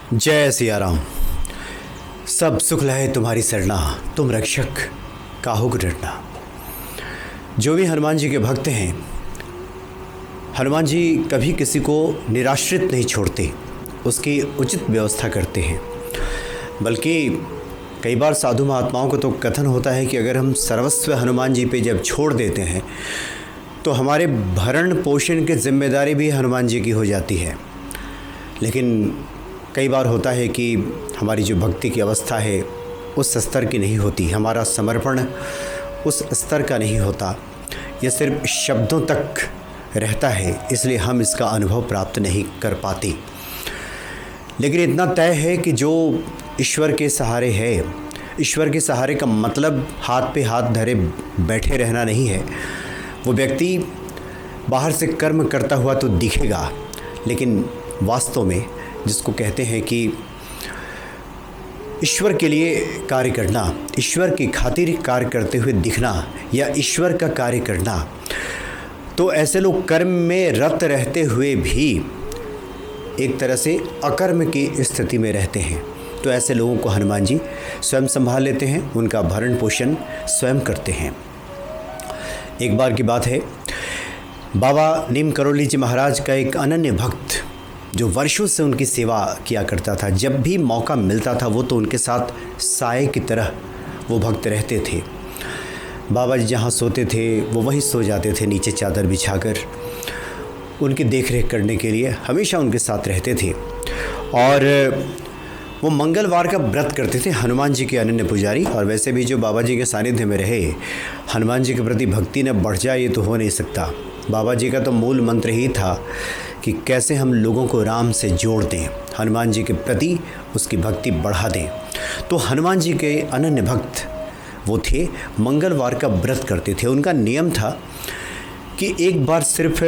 जय सिया राम। सब सुख लहे तुम्हारी सरना, तुम रक्षक काहू को डरना। जो भी हनुमान जी के भक्त हैं, हनुमान जी कभी किसी को निराश्रित नहीं छोड़ते, उसकी उचित व्यवस्था करते हैं। बल्कि कई बार साधु महात्माओं को तो कथन होता है कि अगर हम सर्वस्व हनुमान जी पे जब छोड़ देते हैं तो हमारे भरण पोषण की जिम्मेदारी भी हनुमान जी की हो जाती है। लेकिन कई बार होता है कि हमारी जो भक्ति की अवस्था है उस स्तर की नहीं होती, हमारा समर्पण उस स्तर का नहीं होता, यह सिर्फ शब्दों तक रहता है, इसलिए हम इसका अनुभव प्राप्त नहीं कर पाते। लेकिन इतना तय है कि जो ईश्वर के सहारे है, ईश्वर के सहारे का मतलब हाथ पे हाथ धरे बैठे रहना नहीं है। वो व्यक्ति बाहर से कर्म करता हुआ तो दिखेगा, लेकिन वास्तव में जिसको कहते हैं कि ईश्वर के लिए कार्य करना, ईश्वर की खातिर कार्य करते हुए दिखना या ईश्वर का कार्य करना, तो ऐसे लोग कर्म में रत रहते हुए भी एक तरह से अकर्म की स्थिति में रहते हैं। तो ऐसे लोगों को हनुमान जी स्वयं संभाल लेते हैं, उनका भरण पोषण स्वयं करते हैं। एक बार की बात है, बाबा नीम करोली जी महाराज का एक अनन्य भक्त जो वर्षों से उनकी सेवा किया करता था, जब भी मौका मिलता था वो तो उनके साथ साए की तरह वो भक्त रहते थे। बाबा जी जहाँ सोते थे वो वहीं सो जाते थे, नीचे चादर बिछाकर। उनकी देखरेख करने के लिए हमेशा उनके साथ रहते थे। और वो मंगलवार का व्रत करते थे, हनुमान जी के अनन्य पुजारी। और वैसे भी जो बाबा जी के सानिध्य में रहे, हनुमान जी के प्रति भक्ति न बढ़ जाए ये तो हो नहीं सकता। बाबा जी का तो मूल मंत्र ही था कि कैसे हम लोगों को राम से जोड़ दें, हनुमान जी के प्रति उसकी भक्ति बढ़ा दें। तो हनुमान जी के अनन्य भक्त वो थे, मंगलवार का व्रत करते थे। उनका नियम था कि एक बार सिर्फ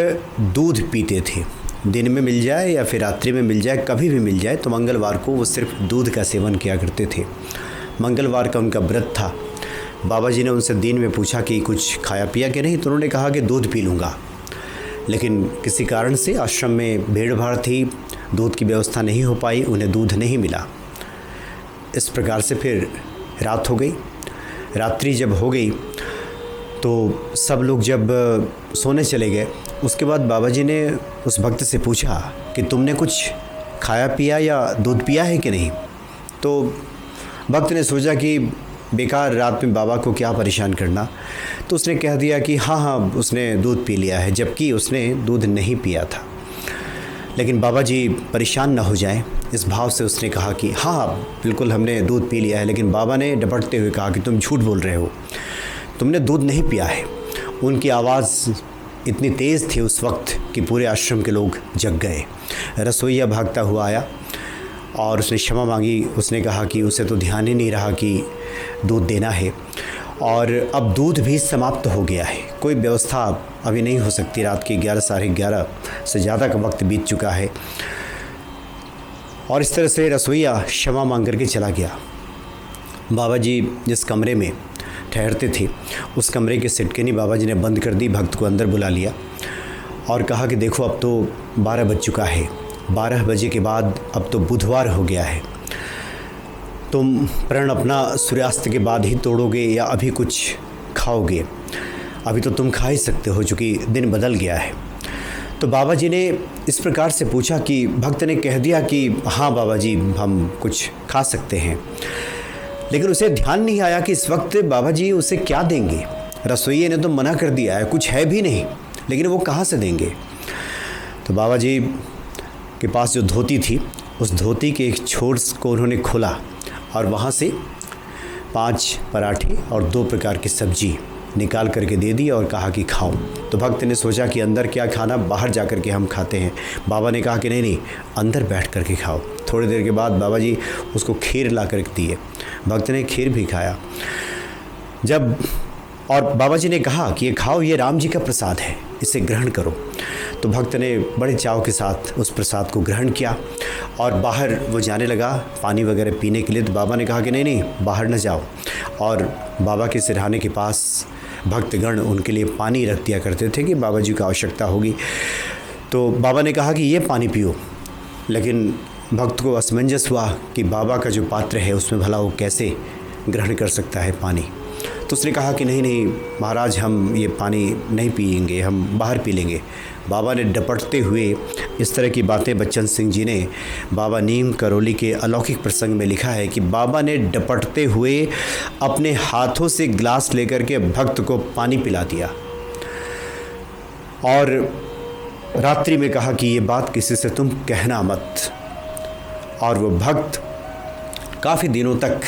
दूध पीते थे, दिन में मिल जाए या फिर रात्रि में मिल जाए, कभी भी मिल जाए, तो मंगलवार को वो सिर्फ दूध का सेवन किया करते थे। मंगलवार का उनका व्रत था। बाबा जी ने उनसे दिन में पूछा कि कुछ खाया पिया कि नहीं, तो उन्होंने कहा कि दूध पी लूँगा। लेकिन किसी कारण से आश्रम में भीड़ भाड़ थी, दूध की व्यवस्था नहीं हो पाई, उन्हें दूध नहीं मिला। इस प्रकार से फिर रात हो गई। रात्रि जब हो गई तो सब लोग जब सोने चले गए, उसके बाद बाबा जी ने उस भक्त से पूछा कि तुमने कुछ खाया पिया या दूध पिया है कि नहीं। तो भक्त ने सोचा कि बेकार रात में बाबा को क्या परेशान करना, तो उसने कह दिया कि हाँ उसने दूध पी लिया है, जबकि उसने दूध नहीं पिया था। लेकिन बाबा जी परेशान ना हो जाएं, इस भाव से उसने कहा कि हाँ बिल्कुल हमने दूध पी लिया है। लेकिन बाबा ने डपटते हुए कहा कि तुम झूठ बोल रहे हो, तुमने दूध नहीं पिया है। उनकी आवाज़ इतनी तेज़ थी उस वक्त कि पूरे आश्रम के लोग जग गए। रसोइया भागता हुआ आया और उसने क्षमा मांगी। उसने कहा कि उसे तो ध्यान ही नहीं रहा कि दूध देना है, और अब दूध भी समाप्त हो गया है, कोई व्यवस्था अभी नहीं हो सकती। रात के 11 साढ़े 11 से ज़्यादा का वक्त बीत चुका है। और इस तरह से रसोइया क्षमा मांग करके चला गया। बाबा जी जिस कमरे में ठहरते थे उस कमरे की सिटकिनी बाबा जी ने बंद कर दी, भक्त को अंदर बुला लिया और कहा कि देखो अब तो 12 बज चुका है, 12 बजे के बाद अब तो बुधवार हो गया है, तुम प्रण अपना सूर्यास्त के बाद ही तोड़ोगे या अभी कुछ खाओगे? अभी तो तुम खा ही सकते हो, चूँकि दिन बदल गया है। तो बाबा जी ने इस प्रकार से पूछा कि भक्त ने कह दिया कि हाँ बाबा जी हम कुछ खा सकते हैं। लेकिन उसे ध्यान नहीं आया कि इस वक्त बाबा जी उसे क्या देंगे। रसोइये ने तो मना कर दिया है, कुछ है भी नहीं, लेकिन वो कहाँ से देंगे। तो बाबा जी के पास जो धोती थी, उस धोती के एक छोर को उन्होंने खोला और वहाँ से 5 पराठे और 2 प्रकार की सब्जी निकाल करके दे दी और कहा कि खाओ। तो भक्त ने सोचा कि अंदर क्या खाना, बाहर जा कर के हम खाते हैं। बाबा ने कहा कि नहीं अंदर बैठ कर के खाओ। थोड़ी देर के बाद बाबा जी उसको खीर ला कर दिए। भक्त ने खीर भी खाया। और बाबा जी ने कहा कि ये खाओ, ये राम जी का प्रसाद है, इसे ग्रहण करो। तो भक्त ने बड़े चाव के साथ उस प्रसाद को ग्रहण किया और बाहर वो जाने लगा पानी वगैरह पीने के लिए। तो बाबा ने कहा कि नहीं बाहर न जाओ। और बाबा के सिरहाने के पास भक्तगण उनके लिए पानी रख दिया करते थे कि बाबा जी को आवश्यकता होगी। तो बाबा ने कहा कि ये पानी पियो। लेकिन भक्त को असमंजस हुआ कि बाबा का जो पात्र है उसमें भला वो कैसे ग्रहण कर सकता है पानी। तो उसने कहा कि नहीं नहीं महाराज, हम ये पानी नहीं पिएंगे, हम बाहर पी लेंगे। बाबा ने डपटते हुए इस तरह की बातें, बच्चन सिंह जी ने बाबा नीम करौली के अलौकिक प्रसंग में लिखा है कि बाबा ने डपटते हुए अपने हाथों से गिलास लेकर के भक्त को पानी पिला दिया और रात्रि में कहा कि ये बात किसी से तुम कहना मत। और वो भक्त काफ़ी दिनों तक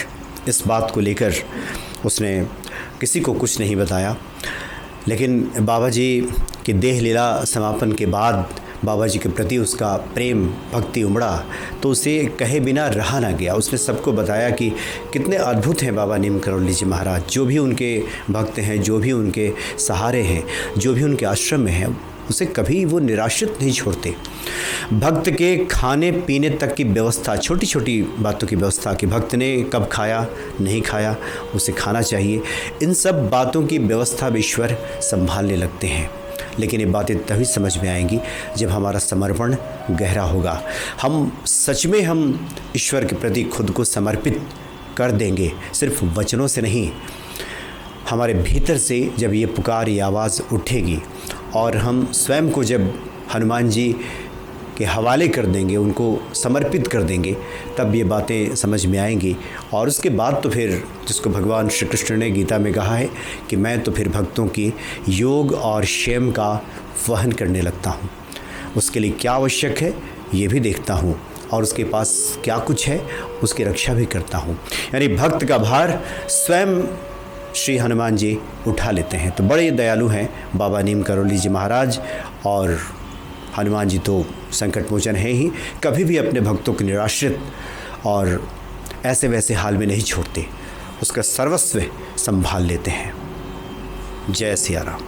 इस बात को लेकर उसने किसी को कुछ नहीं बताया। लेकिन बाबा जी की देह लीला समापन के बाद बाबा जी के प्रति उसका प्रेम भक्ति उमड़ा, तो उसे कहे बिना रहा ना गया। उसने सबको बताया कि कितने अद्भुत हैं बाबा नीम करौली जी महाराज। जो भी उनके भक्त हैं, जो भी उनके सहारे हैं, जो भी उनके आश्रम में हैं, उसे कभी वो निराश्रित नहीं छोड़ते। भक्त के खाने पीने तक की व्यवस्था, छोटी छोटी बातों की व्यवस्था कि भक्त ने कब खाया नहीं खाया, उसे खाना चाहिए, इन सब बातों की व्यवस्था भी ईश्वर संभालने लगते हैं। लेकिन ये बातें तभी समझ में आएंगी जब हमारा समर्पण गहरा होगा। हम सच में हम ईश्वर के प्रति खुद को समर्पित कर देंगे, सिर्फ वचनों से नहीं, हमारे भीतर से जब ये पुकार, ये आवाज़ उठेगी और हम स्वयं को जब हनुमान जी के हवाले कर देंगे, उनको समर्पित कर देंगे, तब ये बातें समझ में आएंगी। और उसके बाद तो फिर जिसको भगवान श्री कृष्ण ने गीता में कहा है कि मैं तो फिर भक्तों की योग और क्षेम का वहन करने लगता हूँ। उसके लिए क्या आवश्यक है ये भी देखता हूँ और उसके पास क्या कुछ है उसकी रक्षा भी करता हूँ। यानी भक्त का भार स्वयं श्री हनुमान जी उठा लेते हैं। तो बड़े दयालु हैं बाबा नीम करौली जी महाराज। और हनुमान जी तो संकट मोचन है ही, कभी भी अपने भक्तों को निराश्रित और ऐसे वैसे हाल में नहीं छोड़ते, उसका सर्वस्व संभाल लेते हैं। जय सिया राम।